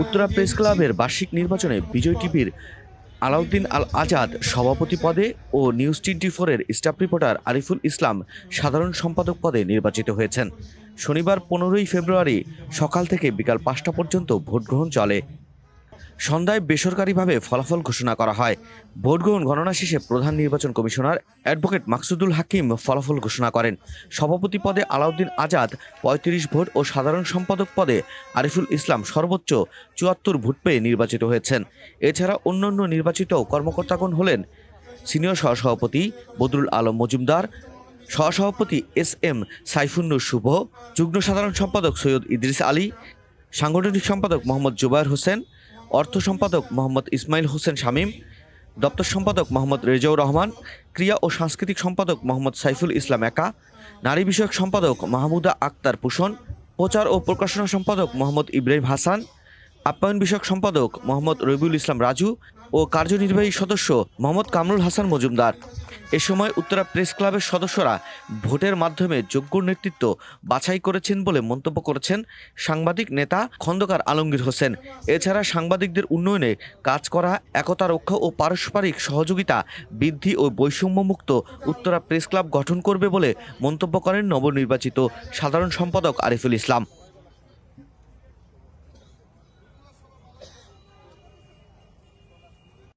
Uttara press ক্লাবের বার্ষিক নির্বাচনে বিজয় টিভির আলাউদ্দিন আল আজাদ সভাপতি পদে ও news 24-এর staff reporter Ariful Islam সাধারণ সম্পাদক পদে নির্বাচিত হয়েছেন। শনিবার 15ই ফেব্রুয়ারি সকাল থেকে বিকাল 5টা পর্যন্ত ভোট গ্রহণ চলে। সন্ধ্যায় বেসরকারিভাবে ফলাফল ঘোষণা করা হয়। ভোট গ্রহণ গণনা শেষে প্রধান নির্বাচন কমিশনার অ্যাডভোকেট মাকসুদুল হাকিম ফলাফল ঘোষণা করেন। সভাপতি পদে আলাউদ্দিন আজাদ 35 ভোট ও সাধারণ সম্পাদক পদে আরিফুল ইসলাম সর্বোচ্চ 74 ভোট পেয়ে নির্বাচিত হয়েছেন। এছাড়া অন্যান্য নির্বাচিত কর্মকর্তাগণ হলেন সিনিয়র সহসভাপতি বদরুল আলম মজুমদার, সহসভাপতি SM সাইফুন্নুর শুভ, যুগ্ম সাধারণ সম্পাদক সৈয়দ ইদ্রিস আলী, সাংগঠনিক সম্পাদক মোহাম্মদ জুবায়ের হোসেন, অর্থ সম্পাদক মোহাম্মদ ইসমাইল হোসেন শামীম, দপ্তর সম্পাদক মোহাম্মদ রেজাউর রহমান, ক্রিয়া ও সাংস্কৃতিক সম্পাদক মোহাম্মদ সাইফুল ইসলাম একা, নারী বিষয়ক সম্পাদক মাহমুদা আক্তার পুষণ, প্রচার ও প্রকাশনা সম্পাদক মোহাম্মদ ইব্রাহিম হাসান, আপ্যায়ন বিষয়ক সম্পাদক মোহাম্মদ রবিউল ইসলাম রাজু ও কার্যনির্বাহী সদস্য মোহাম্মদ কামরুল হাসান মজুমদার। এ সময় উত্তরা প্রেস ক্লাবের সদস্যরা ভোটের মাধ্যমে যোগ্য নেতৃত্ব বাছাই করেছেন বলে মন্তব্য করেছেন সাংবাদিক নেতা খন্দকার আলমগীর হোসেন। এছাড়া সাংবাদিকদের উন্নয়নে কাজ করা, একতা রক্ষা ও পারস্পরিক সহযোগিতা বৃদ্ধি ও বৈষম্যমুক্ত উত্তরা প্রেস ক্লাব গঠন করবে বলে মন্তব্য করেন নবনির্বাচিত সাধারণ সম্পাদক আরিফুল ইসলাম।